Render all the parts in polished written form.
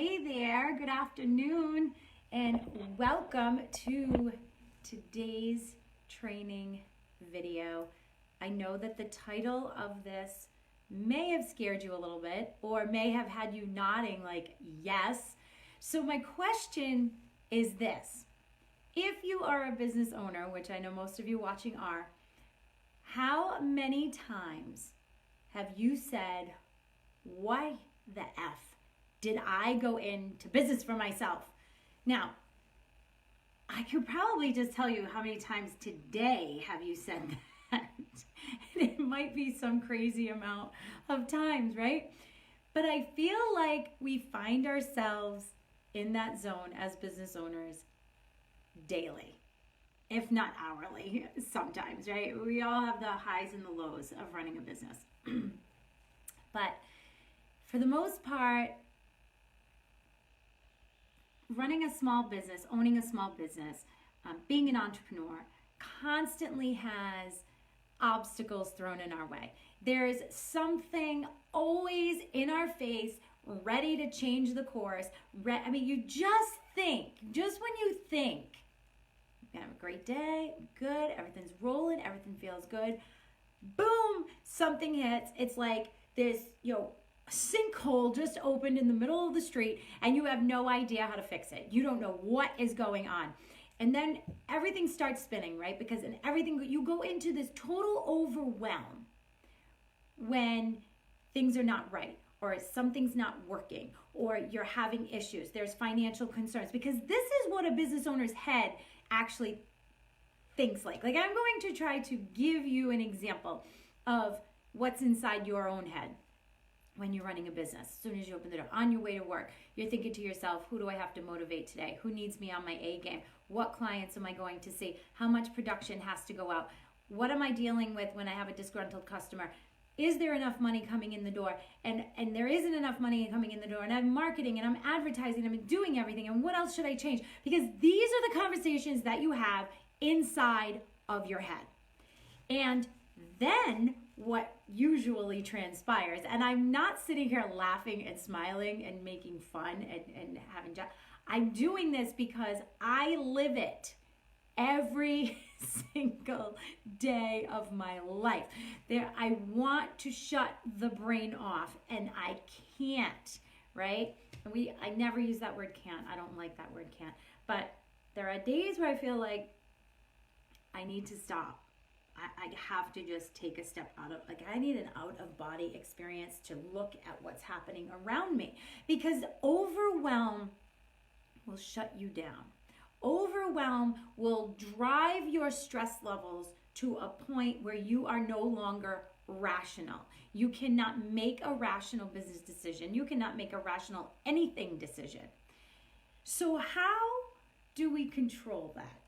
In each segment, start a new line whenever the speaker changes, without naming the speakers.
Hey there, good afternoon, and welcome to today's training video. I know that the title of this may have scared you a little bit or may have had you nodding like yes. So my question is this. If you are a business owner, which I know most of you watching are, how many times have you said, why the F did I go into business for myself? Now, I could probably just tell you how many times today have you said that. It might be some crazy amount of times, right? But I feel like we find ourselves in that zone as business owners daily, if not hourly, sometimes, right? We all have the highs and the lows of running a business. But for the most part, running a small business, owning a small business, being an entrepreneur constantly has obstacles thrown in our way. There's something always in our face, ready to change the course. You just think, just when you think, you have a great day, good, everything's rolling, everything feels good, boom, something hits. It's like this, sinkhole just opened in the middle of the street and you have no idea how to fix it. You don't know what is going on. And then everything starts spinning, right? Because in everything, you go into this total overwhelm when things are not right or something's not working or you're having issues. There's financial concerns because this is what a business owner's head actually thinks like. Like, I'm going to try to give you an example of what's inside your own head. When you're running a business, as soon as you open the door, on your way to work, you're thinking to yourself, who do I have to motivate today? Who needs me on my A game? What clients am I going to see? How much production has to go out? What am I dealing with when I have a disgruntled customer? Is there enough money coming in the door? And there isn't enough money coming in the door. And I'm marketing and I'm advertising and I'm doing everything. And what else should I change? Because these are the conversations that you have inside of your head. And then what usually transpires, and I'm not sitting here laughing and smiling and making fun and having joy. I'm doing this because I live it every single day of my life. I want to shut the brain off and I can't, right? I never use that word can't. I don't like that word can't. But there are days where I feel like I need to stop. I have to just take a step I need an out-of-body experience to look at what's happening around me, because overwhelm will shut you down. Overwhelm will drive your stress levels to a point where you are no longer rational. You cannot make a rational business decision. You cannot make a rational anything decision. So how do we control that?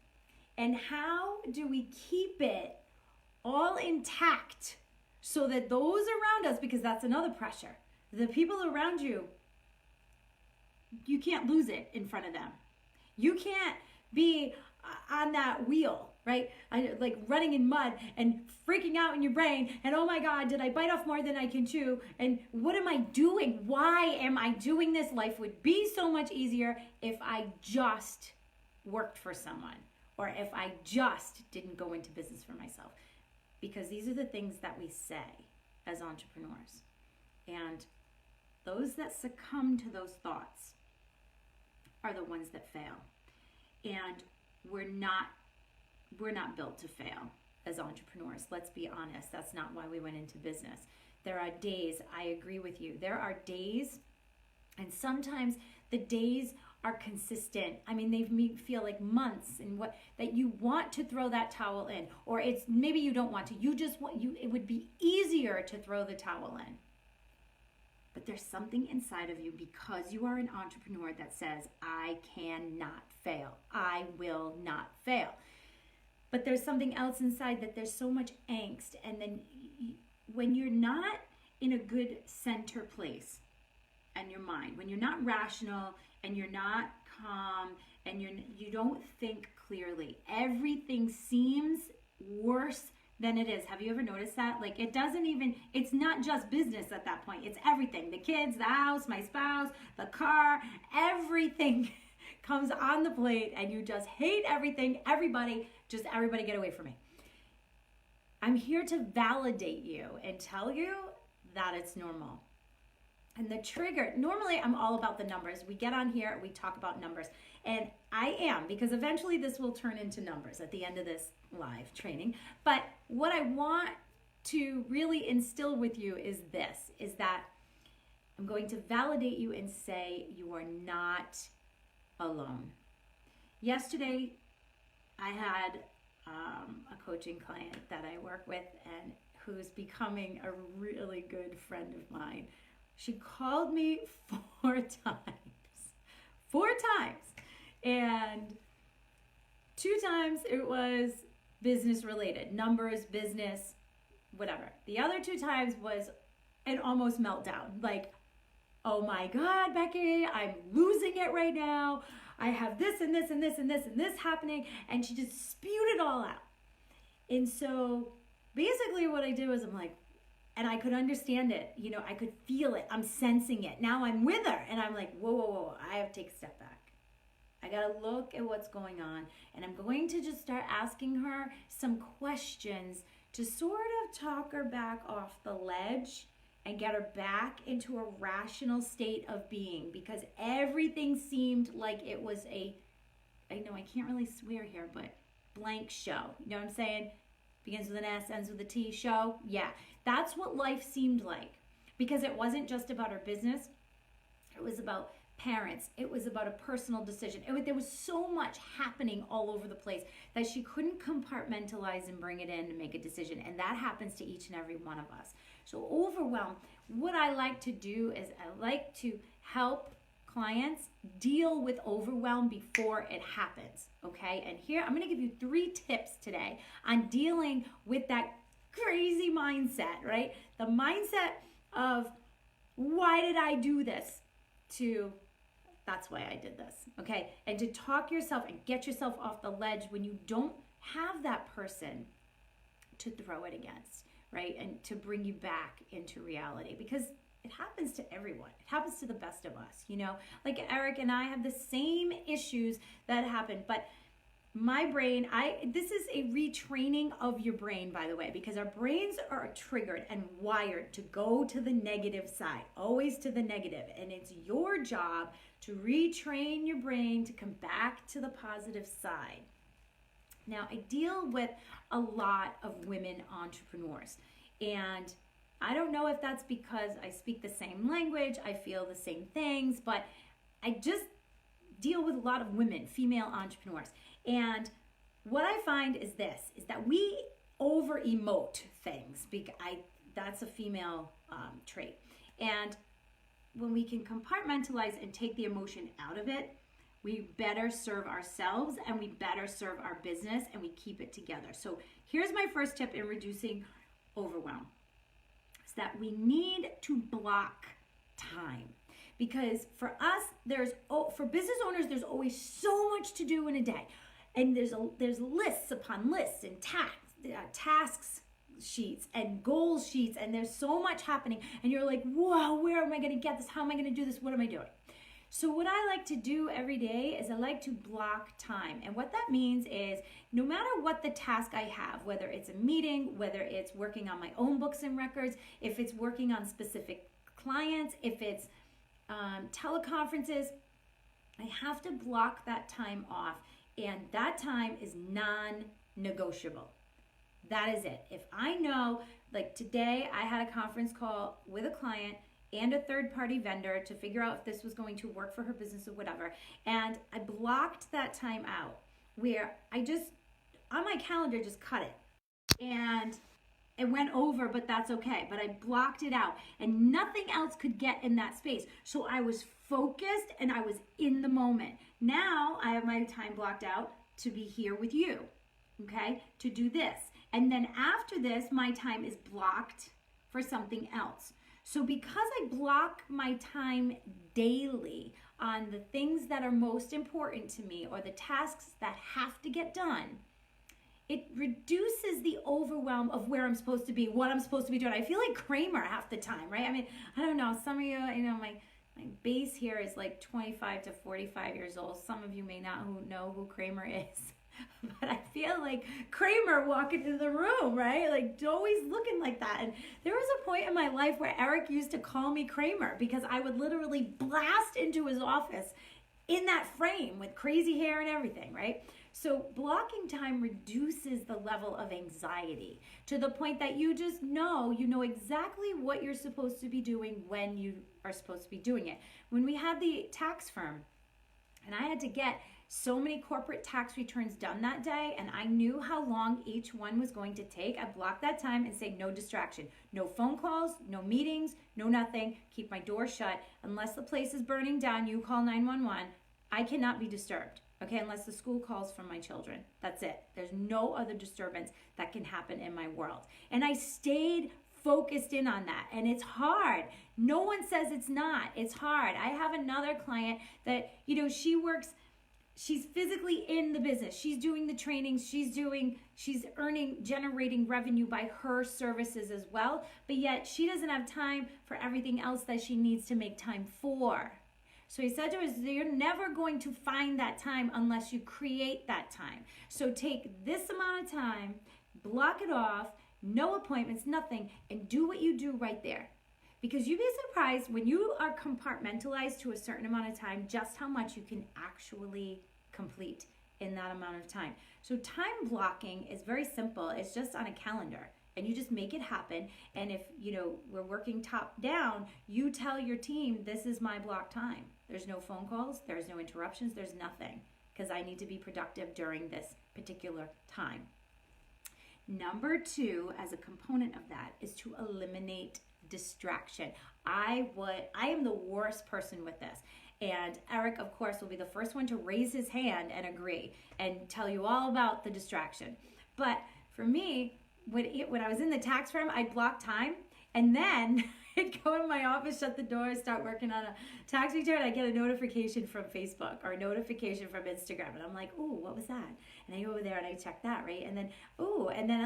And how do we keep it all intact so that those around us, because that's another pressure, the people around you, you can't lose it in front of them. You can't be on that wheel, right? Like running in mud and freaking out in your brain and, oh my God, did I bite off more than I can chew? And what am I doing? Why am I doing this? Life would be so much easier if I just worked for someone or if I just didn't go into business for myself. Because these are the things that we say as entrepreneurs. And those that succumb to those thoughts are the ones that fail. And we're not built to fail as entrepreneurs. Let's be honest. That's not why we went into business. There are days, I agree with you. There are days, and sometimes the days are consistent. They feel like months and that you want to throw that towel in, or it's maybe you don't want to. It would be easier to throw the towel in. But there's something inside of you, because you are an entrepreneur, that says, I cannot fail. I will not fail. But there's something else inside that there's so much angst. And then when you're not in a good center place in your mind, when you're not rational and you're not calm and you don't think clearly, everything seems worse than it is. Have you ever noticed that? Like, it's not just business at that point. It's everything. The kids, the house, my spouse, the car, everything comes on the plate, and you just hate everything. Everybody get away from me. I'm here to validate you and tell you that it's normal. And the trigger, normally I'm all about the numbers. We get on here, we talk about numbers. And I am, because eventually this will turn into numbers at the end of this live training. But what I want to really instill with you is that I'm going to validate you and say you are not alone. Yesterday, I had a coaching client that I work with and who's becoming a really good friend of mine. She called me 4 times. And 2 times it was business related, numbers, business, whatever. The other 2 times was an almost meltdown. Like, oh my God, Becky, I'm losing it right now. I have this and this and this and this and this happening. And she just spewed it all out. And so basically what I did was I'm like, and I could understand it. You know, I could feel it. I'm sensing it. Now I'm with her. And I'm like, whoa. I have to take a step back. I got to look at what's going on. And I'm going to just start asking her some questions to sort of talk her back off the ledge and get her back into a rational state of being. Because everything seemed like it was I know I can't really swear here, but blank show. You know what I'm saying? Begins with an S, ends with a T, show. Yeah, that's what life seemed like. Because it wasn't just about her business. It was about parents. It was about a personal decision. There was so much happening all over the place that she couldn't compartmentalize and bring it in and make a decision. And that happens to each and every one of us. So overwhelm, what I like to do is I like to help clients deal with overwhelm before it happens, okay? And here, I'm gonna give you 3 tips today on dealing with that crazy mindset, right? The mindset of, why did I do this? To, that's why I did this, okay? And to talk yourself and get yourself off the ledge when you don't have that person to throw it against, right? And to bring you back into reality, because it happens to everyone. It happens to the best of us, you know? Like Eric and I have the same issues that happen, but my brain, this is a retraining of your brain, by the way, because our brains are triggered and wired to go to the negative side, always to the negative. And it's your job to retrain your brain to come back to the positive side. Now, I deal with a lot of women entrepreneurs, and I don't know if that's because I speak the same language, I feel the same things, but I just deal with a lot of women, female entrepreneurs. And what I find is that we over emote things. That's a female trait. And when we can compartmentalize and take the emotion out of it, we better serve ourselves and we better serve our business and we keep it together. So here's my first tip in reducing overwhelm. Is that we need to block time. Because for us, for business owners, there's always so much to do in a day. And there's lists upon lists and tasks sheets and goal sheets, and there's so much happening. And you're like, whoa, where am I going to get this? How am I going to do this? What am I doing? So what I like to do every day is I like to block time. And what that means is no matter what the task I have, whether it's a meeting, whether it's working on my own books and records, if it's working on specific clients, if it's teleconferences, I have to block that time off. And that time is non-negotiable. That is it. If I know, like today I had a conference call with a client and a third-party vendor to figure out if this was going to work for her business or whatever. And I blocked that time out where I just, on my calendar, just cut it. And it went over, but that's okay. But I blocked it out and nothing else could get in that space. So I was focused and I was in the moment. Now I have my time blocked out to be here with you, okay, to do this. And then after this, my time is blocked for something else. So because I block my time daily on the things that are most important to me or the tasks that have to get done, it reduces the overwhelm of where I'm supposed to be, what I'm supposed to be doing. I feel like Kramer half the time, right? I mean, I don't know. Some of you, my base here is like 25 to 45 years old. Some of you may not know who Kramer is. But I feel like Kramer walking into the room, right? Like always looking like that. And there was a point in my life where Eric used to call me Kramer because I would literally blast into his office in that frame with crazy hair and everything, right? So blocking time reduces the level of anxiety to the point that you just know exactly what you're supposed to be doing when you are supposed to be doing it. When we had the tax firm and I had to get so many corporate tax returns done that day, and I knew how long each one was going to take, I blocked that time and say no distraction, no phone calls, no meetings, no nothing, keep my door shut. Unless the place is burning down, you call 911. I cannot be disturbed, okay, unless the school calls from my children. That's it. There's no other disturbance that can happen in my world. And I stayed focused in on that, and it's hard. No one says it's not. It's hard. I have another client that, she's physically in the business. She's doing the trainings. She's generating revenue by her services as well. But yet she doesn't have time for everything else that she needs to make time for. So he said to us, you're never going to find that time unless you create that time. So take this amount of time, block it off, no appointments, nothing, and do what you do right there. Because you'd be surprised when you are compartmentalized to a certain amount of time, just how much you can actually complete in that amount of time. So time blocking is very simple. It's just on a calendar and you just make it happen. And if, we're working top down, you tell your team, this is my block time. There's no phone calls, there's no interruptions, there's nothing, because I need to be productive during this particular time. Number 2, as a component of that, is to eliminate distraction. I am the worst person with this. And Eric, of course, will be the first one to raise his hand and agree and tell you all about the distraction. But for me, when I was in the tax firm, I'd block time and then I'd go in my office, shut the door, start working on a tax return. I'd get a notification from Facebook or a notification from Instagram. And I'm like, ooh, what was that? And I go over there and I check that, right? And then,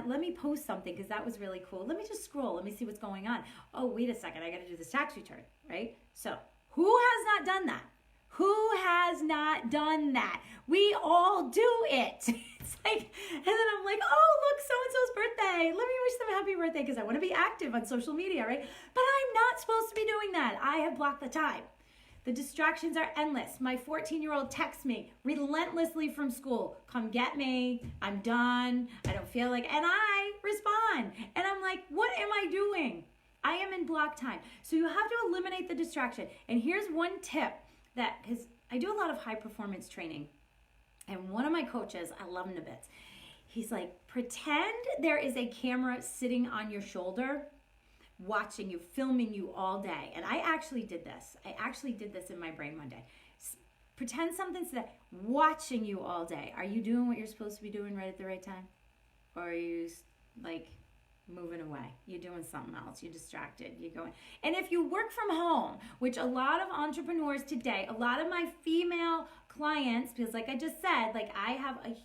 let me post something because that was really cool. Let me just scroll. Let me see what's going on. Oh, wait a second. I got to do this tax return, right? So who has not done that? Who has not done that? We all do it. It's like, and then I'm like, oh, look, so-and-so's birthday. Let me wish them a happy birthday because I want to be active on social media, right? But I'm not supposed to be doing that. I have blocked the time. The distractions are endless. My 14-year-old texts me relentlessly from school. Come get me. I'm done. I don't feel like, and I respond. And I'm like, what am I doing? I am in block time. So you have to eliminate the distraction. And here's one tip because I do a lot of high performance training. And one of my coaches, I love him to bits. He's like, pretend there is a camera sitting on your shoulder, watching you, filming you all day. And I actually did this. In my brain one day. Pretend something's there, watching you all day. Are you doing what you're supposed to be doing right at the right time? Or are you like moving away? You're doing something else. You're distracted. You're going. And if you work from home, which a lot of entrepreneurs today, a lot of my female clients, because like I just said, like I have a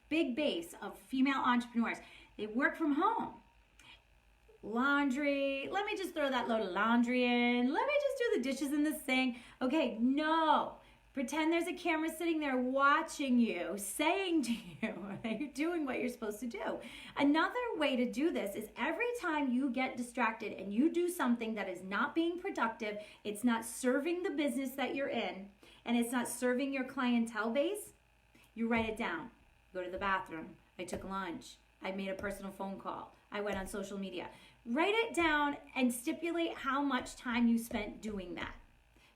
big base of female entrepreneurs. They work from home. Laundry. Let me just throw that load of laundry in. Let me just do the dishes in the sink. Okay, no. Pretend there's a camera sitting there watching you, saying to you that you're doing what you're supposed to do. Another way to do this is every time you get distracted and you do something that is not being productive, it's not serving the business that you're in, and it's not serving your clientele base, you write it down. Go to the bathroom. I took lunch. I made a personal phone call. I went on social media. Write it down and stipulate how much time you spent doing that.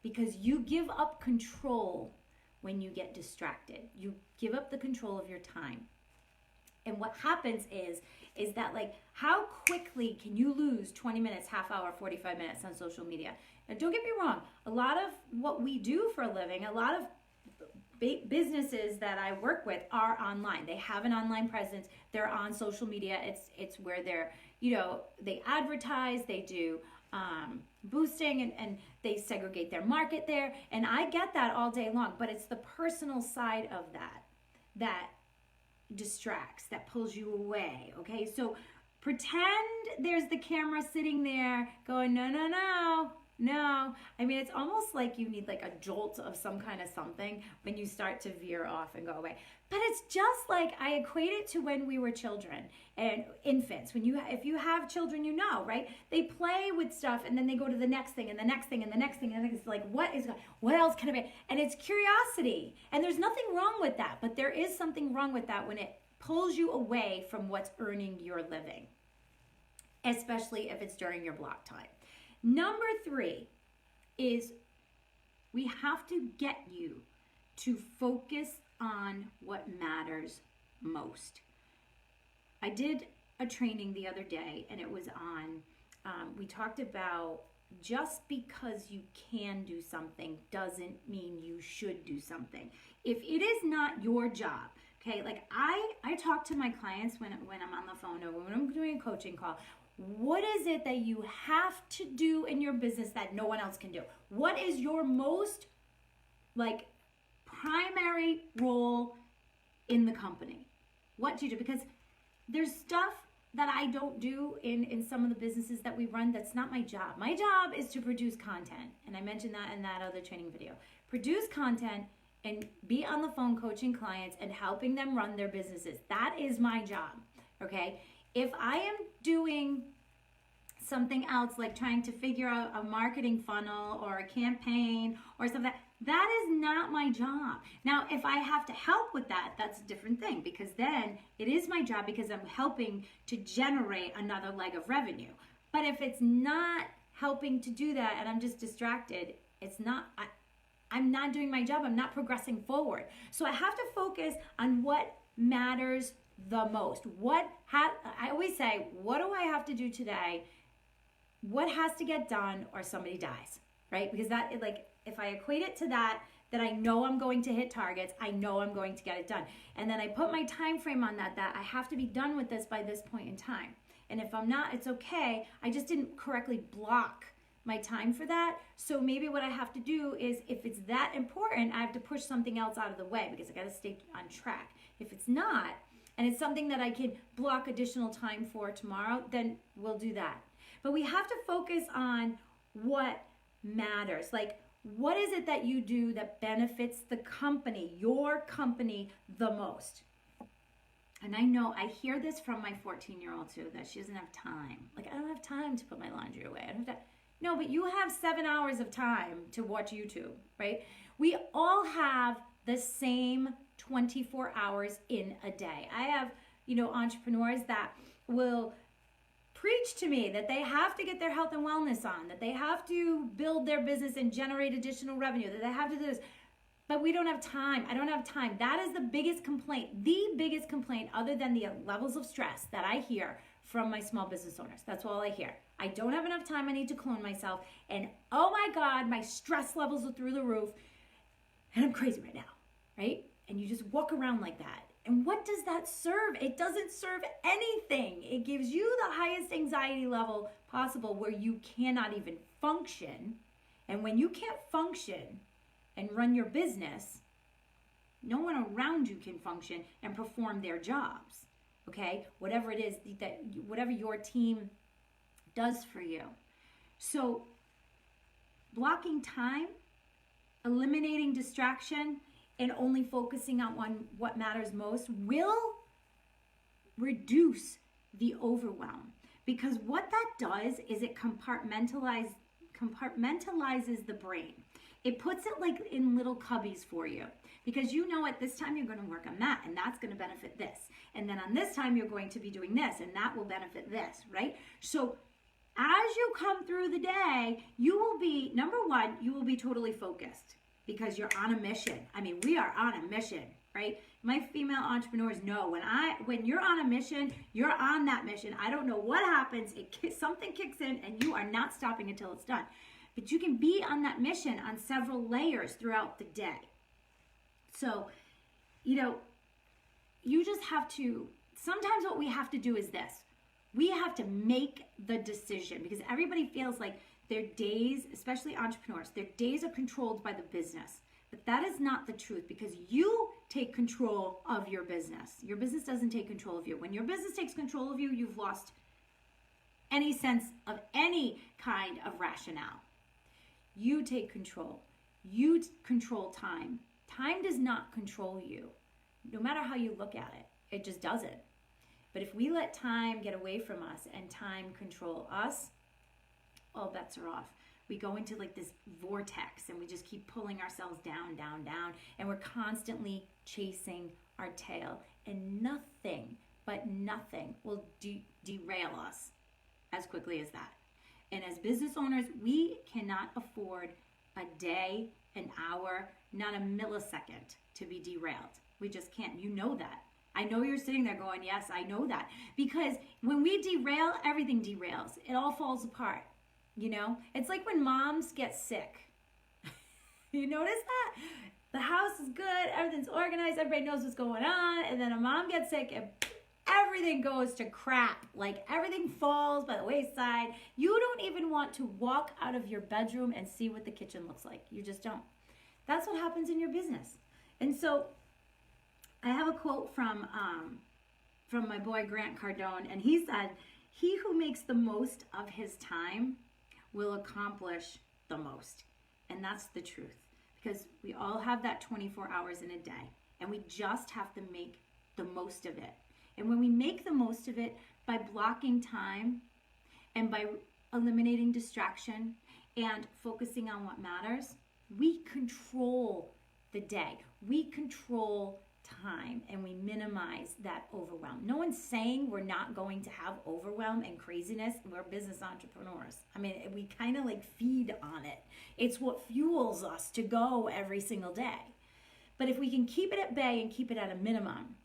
Because you give up control when you get distracted. You give up the control of your time. And what happens is that like, how quickly can you lose 20 minutes, half hour, 45 minutes on social media? And don't get me wrong, a lot of what we do for a living, a lot of businesses that I work with are online. They have an online presence. They're on social media. It's where they're, they advertise, they do boosting and they segregate their market there. And I get that all day long, but it's the personal side of that distracts, that pulls you away, okay? So pretend there's the camera sitting there going, no, no, no, no. I mean, it's almost like you need like a jolt of some kind of something when you start to veer off and go away. But it's just like, I equate it to when we were children and infants. If you have children, you know, right? They play with stuff and then they go to the next thing and the next thing and the next thing. And it's like, what else can I be? And it's curiosity. And there's nothing wrong with that, but there is something wrong with that when it pulls you away from what's earning your living, especially if it's during your block time. Number 3 is we have to get you to focus on what matters most. I did a training the other day and it was on, we talked about just because you can do something doesn't mean you should do something. If it is not your job, okay, like I talk to my clients when I'm on the phone or when I'm doing a coaching call. What is it that you have to do in your business that no one else can do? What is your most like primary role in the company? What do you do? Because there's stuff that I don't do in some of the businesses that we run. That's not my job. My job is to produce content. And I mentioned that in that other training video. Produce content and be on the phone coaching clients and helping them run their businesses. That is my job, okay? If I am doing something else, like trying to figure out a marketing funnel or a campaign or something, that is not my job. Now, if I have to help with that, that's a different thing, because then it is my job because I'm helping to generate another leg of revenue. But if it's not helping to do that and I'm just distracted, I'm not doing my job. I'm not progressing forward. So I have to focus on what matters the most. I always say, what do I have to do today? What has to get done or somebody dies, right? Because if I equate it to that I know I'm going to hit targets, I know I'm going to get it done. And then I put my time frame on that I have to be done with this by this point in time. And if I'm not, it's okay. I just didn't correctly block my time for that. So maybe what I have to do is, if it's that important, I have to push something else out of the way because I got to stay on track. If it's not, and it's something that I can block additional time for tomorrow, then we'll do that. But we have to focus on what matters. Like, what is it that you do that benefits the company, your company, the most? And I know I hear this from my 14-year-old too, that she doesn't have time. Like, I don't have time to put my laundry away. I don't have to. No, but you have 7 hours of time to watch YouTube, right? We all have the same 24 hours in a day. I have, entrepreneurs that will preach to me that they have to get their health and wellness on, that they have to build their business and generate additional revenue, that they have to do this. But we don't have time. I don't have time. That is the biggest complaint other than the levels of stress that I hear from my small business owners. That's all I hear. I don't have enough time. I need to clone myself. And oh my God, my stress levels are through the roof. And I'm crazy right now, right? And you just walk around like that. And what does that serve? It doesn't serve anything. It gives you the highest anxiety level possible where you cannot even function. And when you can't function and run your business, no one around you can function and perform their jobs, okay? Whatever it is, whatever your team does for you. So blocking time, eliminating distraction, and only focusing on what matters most will reduce the overwhelm. Because what that does is it compartmentalizes the brain. It puts it like in little cubbies for you. Because at this time you're going to work on that, and that's going to benefit this. And then on this time you're going to be doing this, and that will benefit this, right? So as you come through the day, you will be, number one, you will be totally focused. Because you're on a mission. I mean, we are on a mission, right? My female entrepreneurs know when you're on a mission, you're on that mission. I don't know what happens. Something kicks in and you are not stopping until it's done. But you can be on that mission on several layers throughout the day. So, you just have to, sometimes what we have to do is this. We have to make the decision, because everybody feels like their days, especially entrepreneurs, their days are controlled by the business. But that is not the truth, because you take control of your business. Your business doesn't take control of you. When your business takes control of you, you've lost any sense of any kind of rationale. You take control. You control time. Time does not control you, no matter how you look at it. It just doesn't. But if we let time get away from us and time control us, all bets are off. We go into like this vortex and we just keep pulling ourselves down, down, down, and we're constantly chasing our tail, and nothing but nothing will derail us as quickly as that. And as business owners, we cannot afford a day, an hour, not a millisecond to be derailed. We just can't. You know that. I know you're sitting there going, yes, I know that. Because when we derail, everything derails. It all falls apart. You know, it's like when moms get sick. You notice that? The house is good, everything's organized, everybody knows what's going on, and then a mom gets sick and everything goes to crap. Like everything falls by the wayside. You don't even want to walk out of your bedroom and see what the kitchen looks like. You just don't. That's what happens in your business. And so I have a quote from my boy Grant Cardone, and he said, "He who makes the most of his time will accomplish the most." And that's the truth, because we all have that 24 hours in a day, and we just have to make the most of it. And when we make the most of it by blocking time and by eliminating distraction and focusing on what matters, we control the day. We control time, and we minimize that overwhelm. No one's saying we're not going to have overwhelm and craziness. We're business entrepreneurs. I mean, we kind of like feed on it. It's what fuels us to go every single day. But if we can keep it at bay and keep it at a minimum,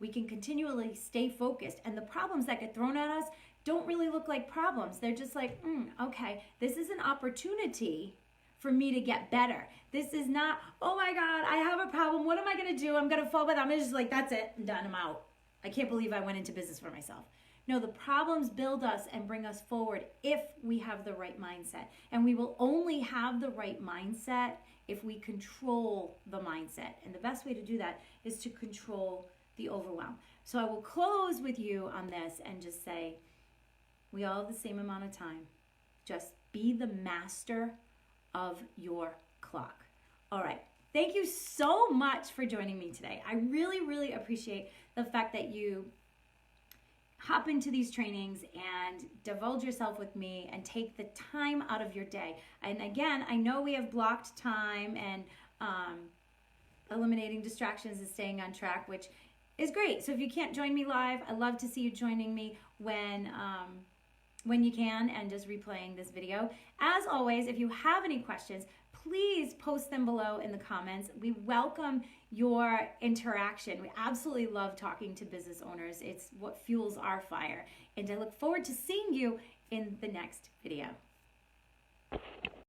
we can continually stay focused. And the problems that get thrown at us don't really look like problems. They're just like, okay, this is an opportunity for me to get better. This is not, oh my God, I have a problem. What am I going to do? I'm going to fall with it. I'm just like, that's it. I'm done. I'm out. I can't believe I went into business for myself. No, the problems build us and bring us forward if we have the right mindset. And we will only have the right mindset if we control the mindset. And the best way to do that is to control the overwhelm. So I will close with you on this and just say, we all have the same amount of time. Just be the master of your clock. All right. Thank you so much for joining me today. I really, really appreciate the fact that you hop into these trainings and divulge yourself with me and take the time out of your day. And again, I know we have blocked time and eliminating distractions and staying on track, which is great. So if you can't join me live, I'd love to see you joining me when you can and just replaying this video. As always, if you have any questions, please post them below in the comments. We welcome your interaction. We absolutely love talking to business owners. It's what fuels our fire. And I look forward to seeing you in the next video.